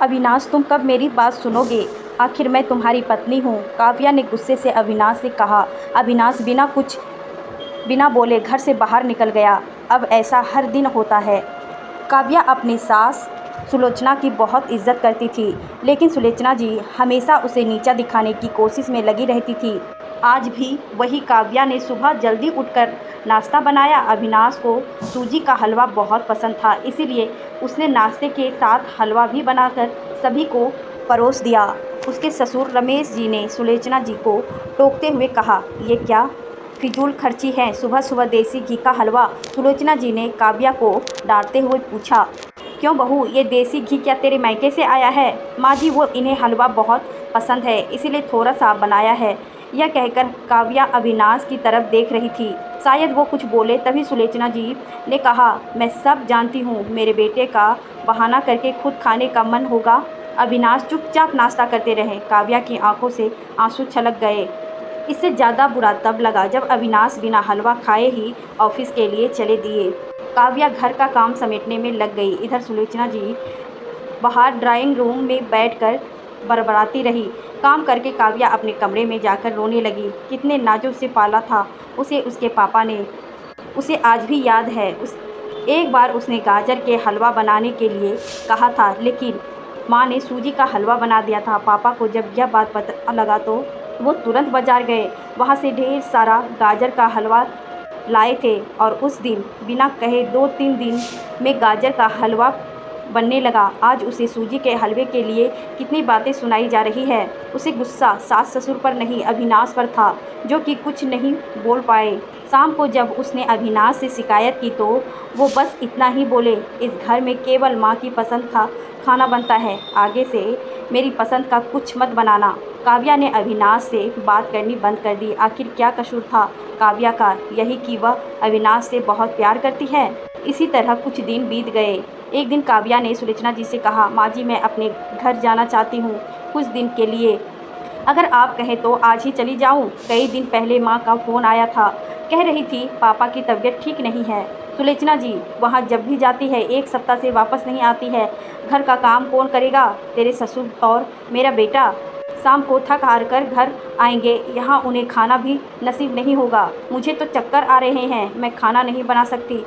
अविनाश, तुम कब मेरी बात सुनोगे? आखिर मैं तुम्हारी पत्नी हूँ। काव्या ने गुस्से से अविनाश से कहा। अविनाश बिना बोले घर से बाहर निकल गया। अब ऐसा हर दिन होता है। काव्या अपनी सास सुलोचना की बहुत इज्जत करती थी, लेकिन सुलोचना जी हमेशा उसे नीचा दिखाने की कोशिश में लगी रहती थी। आज भी वही काव्या ने सुबह जल्दी उठकर नाश्ता बनाया। अविनाश को सूजी का हलवा बहुत पसंद था, इसीलिए उसने नाश्ते के साथ हलवा भी बनाकर सभी को परोस दिया। उसके ससुर रमेश जी ने सुलोचना जी को टोकते हुए कहा, ये क्या फिजूल खर्ची है, सुबह सुबह देसी घी का हलवा। सुलोचना जी ने काव्या को डांटते हुए पूछा, क्यों बहू, ये देसी घी क्या तेरे मायके से आया है? माँ जी, वो इन्हें हलवा बहुत पसंद है, इसीलिए थोड़ा सा बनाया है। यह कहकर काव्या अविनाश की तरफ देख रही थी। शायद वो कुछ बोले, तभी सुलोचना जी ने कहा, मैं सब जानती हूँ, मेरे बेटे का बहाना करके खुद खाने का मन होगा। अविनाश चुपचाप नाश्ता करते रहे। काव्या की आंखों से आंसू छलक गए। इससे ज़्यादा बुरा तब लगा जब अविनाश बिना हलवा खाए ही ऑफिस के लिए चले दिए। काव्या घर का काम समेटने में लग गई। इधर सुलोचना जी बाहर ड्राइंग रूम में बैठकर बड़बड़ाती रही। काम करके काव्या अपने कमरे में जाकर रोने लगी। कितने नाजुक से पाला था उसे उसके पापा ने, उसे आज भी याद है। एक बार उसने गाजर के हलवा बनाने के लिए कहा था, लेकिन माँ ने सूजी का हलवा बना दिया था। पापा को जब यह बात पता लगा तो वो तुरंत बाजार गए। वहाँ से ढेर सारा गाजर का हलवा लाए थे और उस दिन बिना कहे 2-3 दिन में गाजर का हलवा बनने लगा। आज उसे सूजी के हलवे के लिए कितनी बातें सुनाई जा रही है। उसे गुस्सा सास ससुर पर नहीं, अविनाश पर था, जो कि कुछ नहीं बोल पाए। शाम को जब उसने अविनाश से शिकायत की तो वो बस इतना ही बोले, इस घर में केवल माँ की पसंद का खाना बनता है, आगे से मेरी पसंद का कुछ मत बनाना। काव्या ने अविनाश से बात करनी बंद कर दी। आखिर क्या कसूर था काव्या का? यही कि वह अविनाश से बहुत प्यार करती है। इसी तरह कुछ दिन बीत गए। एक दिन काव्या ने सुलोचना जी से कहा, माँ जी, मैं अपने घर जाना चाहती हूँ कुछ दिन के लिए। अगर आप कहें तो आज ही चली जाऊँ। कई दिन पहले माँ का फ़ोन आया था, कह रही थी पापा की तबीयत ठीक नहीं है। सुलोचना जी वहाँ जब भी जाती है 1 सप्ताह से वापस नहीं आती है। घर का काम कौन करेगा? तेरे ससुर और मेरा बेटा शाम को थक हार कर घर आएंगे। यहाँ उन्हें खाना भी नसीब नहीं होगा। मुझे तो चक्कर आ रहे हैं, मैं खाना नहीं बना सकती।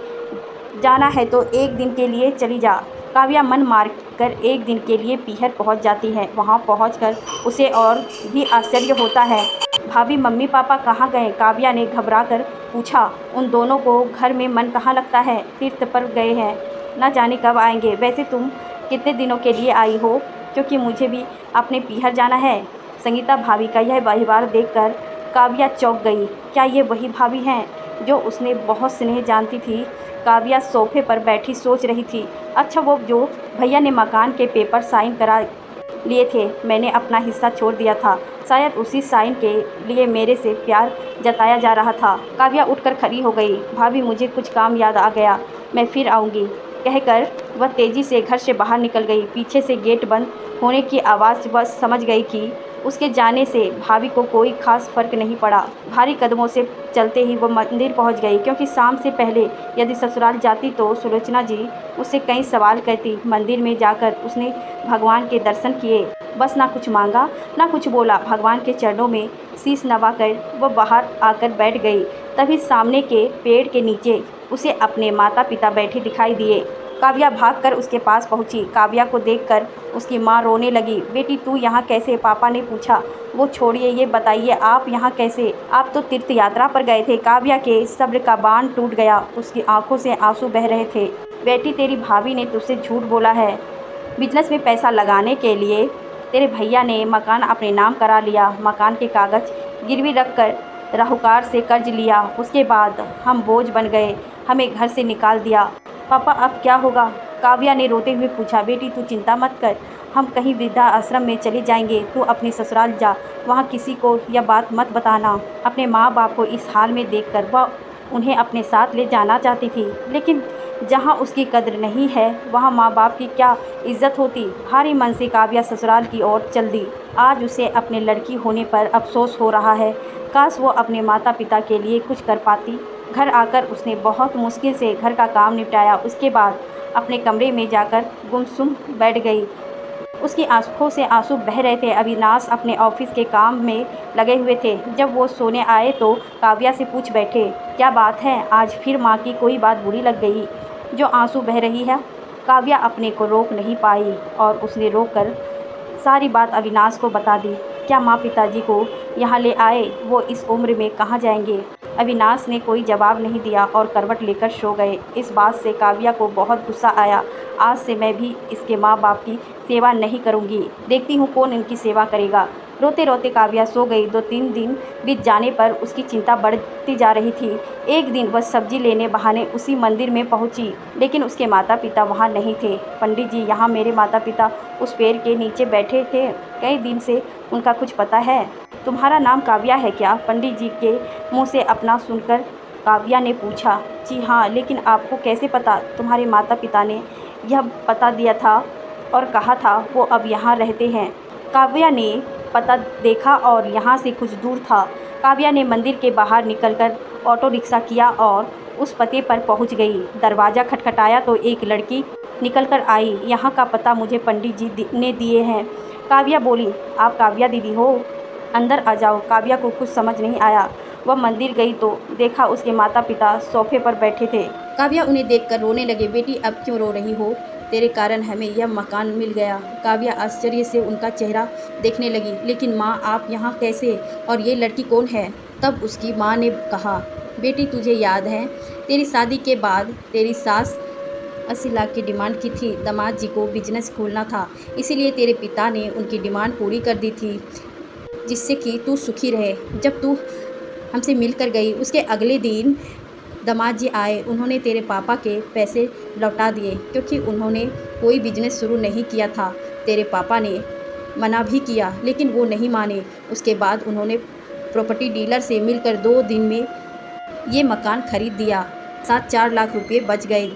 जाना है तो 1 दिन के लिए चली जा। काव्या मन मार कर 1 दिन के लिए पीहर पहुंच जाती है। वहां पहुंचकर उसे और भी आश्चर्य होता है। भाभी, मम्मी पापा कहाँ गए? काव्या ने घबराकर पूछा। उन दोनों को घर में मन कहाँ लगता है, तीर्थ पर गए हैं, न जाने कब आएंगे। वैसे तुम कितने दिनों के लिए आई हो? क्योंकि मुझे भी अपने पीहर जाना है। संगीता भाभी का यह व्यवहार देखकर काव्या चौंक गई। क्या ये वही भाभी हैं जो उसने बहुत स्नेह जानती थी? काव्या सोफे पर बैठी सोच रही थी। अच्छा, वो जो भैया ने मकान के पेपर साइन करा लिए थे, मैंने अपना हिस्सा छोड़ दिया था। शायद उसी साइन के लिए मेरे से प्यार जताया जा रहा था। काव्या उठकर खड़ी हो गई। भाभी, मुझे कुछ काम याद आ गया, मैं फिर आऊँगी, कहकर वह तेज़ी से घर से बाहर निकल गई। पीछे से गेट बंद होने की आवाज़ वह समझ गई कि उसके जाने से भाभी को कोई खास फर्क नहीं पड़ा। भारी कदमों से चलते ही वह मंदिर पहुंच गई, क्योंकि शाम से पहले यदि ससुराल जाती तो सुलोचना जी उससे कई सवाल करती। मंदिर में जाकर उसने भगवान के दर्शन किए, बस ना कुछ मांगा ना कुछ बोला। भगवान के चरणों में शीश नवाकर वह बाहर आकर बैठ गई। तभी सामने के पेड़ के नीचे उसे अपने माता पिता बैठे दिखाई दिए। काव्या भागकर उसके पास पहुंची। काव्या को देखकर उसकी माँ रोने लगी। बेटी, तू यहाँ कैसे? पापा ने पूछा। वो छोड़िए, ये बताइए आप यहाँ कैसे? आप तो तीर्थ यात्रा पर गए थे। काव्या के सब्र का बांध टूट गया। उसकी आंखों से आंसू बह रहे थे। बेटी, तेरी भाभी ने तुझसे झूठ बोला है। बिजनेस में पैसा लगाने के लिए तेरे भैया ने मकान अपने नाम करा लिया। मकान के कागज गिरवी रखकर राहूकार से कर्ज लिया। उसके बाद हम बोझ बन गए, हमें घर से निकाल दिया। पापा, अब क्या होगा? काव्या ने रोते हुए पूछा। बेटी, तू चिंता मत कर, हम कहीं वृद्धा आश्रम में चले जाएंगे। तू अपने ससुराल जा, वहाँ किसी को यह बात मत बताना। अपने माँ बाप को इस हाल में देखकर वह उन्हें अपने साथ ले जाना चाहती थी, लेकिन जहाँ उसकी कद्र नहीं है वहाँ माँ बाप की क्या इज्जत होती। भारी मन से काव्या ससुराल की ओर चल दी। आज उसे अपने लड़की होने पर अफसोस हो रहा है। काश वो अपने माता पिता के लिए कुछ कर पाती। घर आकर उसने बहुत मुश्किल से घर का काम निपटाया। उसके बाद अपने कमरे में जाकर गुमसुम बैठ गई। उसकी आंखों से आंसू बह रहे थे। अविनाश अपने ऑफिस के काम में लगे हुए थे। जब वो सोने आए तो काव्या से पूछ बैठे, क्या बात है, आज फिर माँ की कोई बात बुरी लग गई जो आंसू बह रही है? काव्या अपने को रोक नहीं पाई और उसने रोक कर सारी बात अविनाश को बता दी। क्या माँ पिताजी को यहाँ ले आए? वो इस उम्र में कहाँ जाएंगे? अविनाश ने कोई जवाब नहीं दिया और करवट लेकर सो गए। इस बात से काव्या को बहुत गुस्सा आया। आज से मैं भी इसके माँ बाप की सेवा नहीं करूँगी, देखती हूँ कौन इनकी सेवा करेगा। रोते रोते काव्या सो गई। 2-3 दिन बीत जाने पर उसकी चिंता बढ़ती जा रही थी। एक दिन वह सब्जी लेने बहाने उसी मंदिर में पहुंची, लेकिन उसके माता पिता वहां नहीं थे। पंडित जी, यहाँ मेरे माता पिता उस पेड़ के नीचे बैठे थे, कई दिन से उनका कुछ पता है? तुम्हारा नाम काव्या है क्या? पंडित जी के मुँह से अपना सुनकर काव्या ने पूछा। जी हाँ, लेकिन आपको कैसे पता? तुम्हारे माता पिता ने यह पता दिया था और कहा था वो अब यहाँ रहते हैं। काव्या ने पता देखा और यहाँ से कुछ दूर था। काव्या ने मंदिर के बाहर निकलकर ऑटो रिक्शा किया और उस पते पर पहुँच गई। दरवाज़ा खटखटाया तो एक लड़की निकलकर आई। यहाँ का पता मुझे पंडित जी ने दिए हैं। काव्या बोली, आप काव्या दीदी हो? अंदर आ जाओ। काव्या को कुछ समझ नहीं आया। वह मंदिर गई तो देखा उसके माता पिता सोफे पर बैठे थे। काव्या उन्हें देखकर रोने लगे। बेटी, अब क्यों रो रही हो? तेरे कारण हमें यह मकान मिल गया। काव्या आश्चर्य से उनका चेहरा देखने लगी। लेकिन माँ, आप यहाँ कैसे? और ये लड़की कौन है? तब उसकी माँ ने कहा, बेटी तुझे याद है, तेरी शादी के बाद तेरी सास 80 लाख की डिमांड की थी। दामाद जी को बिजनेस खोलना था, इसीलिए तेरे पिता ने उनकी डिमांड पूरी कर दी थी, जिससे कि तू सुखी रहे। जब तू हमसे मिलकर गई उसके अगले दिन दामाद जी आए। उन्होंने तेरे पापा के पैसे लौटा दिए, क्योंकि उन्होंने कोई बिजनेस शुरू नहीं किया था। तेरे पापा ने मना भी किया, लेकिन वो नहीं माने। उसके बाद उन्होंने प्रॉपर्टी डीलर से मिलकर 2 दिन में ये मकान खरीद दिया। साथ 4 लाख रुपए बच गए।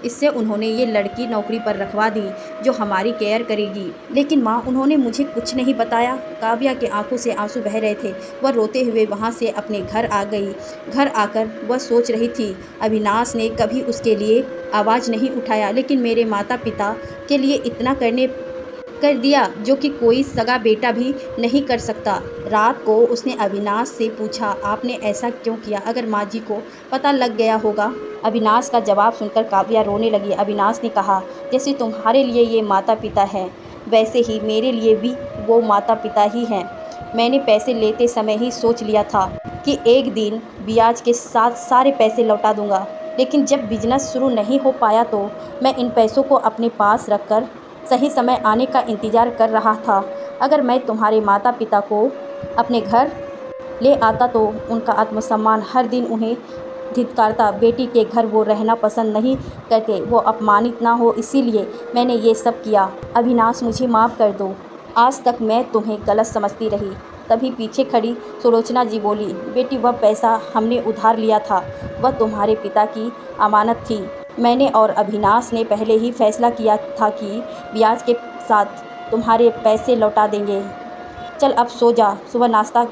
इससे उन्होंने ये लड़की नौकरी पर रखवा दी जो हमारी केयर करेगी। लेकिन माँ, उन्होंने मुझे कुछ नहीं बताया। काव्या के आंखों से आंसू बह रहे थे। वह रोते हुए वहाँ से अपने घर आ गई। घर आकर वह सोच रही थी, अविनाश ने कभी उसके लिए आवाज़ नहीं उठाया, लेकिन मेरे माता पिता के लिए इतना कर दिया जो कि कोई सगा बेटा भी नहीं कर सकता। रात को उसने अविनाश से पूछा, आपने ऐसा क्यों किया? अगर माँ जी को पता लग गया होगा? अविनाश का जवाब सुनकर काव्या रोने लगी। अविनाश ने कहा, जैसे तुम्हारे लिए ये माता पिता हैं, वैसे ही मेरे लिए भी वो माता पिता ही हैं। मैंने पैसे लेते समय ही सोच लिया था कि एक दिन ब्याज के साथ सारे पैसे लौटा दूंगा, लेकिन जब बिजनेस शुरू नहीं हो पाया तो मैं इन पैसों को अपने पास रखकर सही समय आने का इंतज़ार कर रहा था। अगर मैं तुम्हारे माता पिता को अपने घर ले आता तो उनका आत्मसम्मान हर दिन उन्हें धिक्कारता। बेटी के घर वो रहना पसंद नहीं करते, वो अपमानित ना हो, इसीलिए मैंने ये सब किया। अविनाश, मुझे माफ़ कर दो। आज तक मैं तुम्हें गलत समझती रही। तभी पीछे खड़ी सुलोचना जी बोली, बेटी, वह पैसा हमने उधार लिया था, वह तुम्हारे पिता की अमानत थी। मैंने और अविनाश ने पहले ही फैसला किया था कि ब्याज के साथ तुम्हारे पैसे लौटा देंगे। चल अब सो जा, सुबह नाश्ता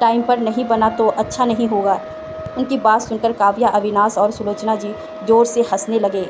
टाइम पर नहीं बना तो अच्छा नहीं होगा। उनकी बात सुनकर काव्या, अविनाश और सुलोचना जी जोर से हंसने लगे।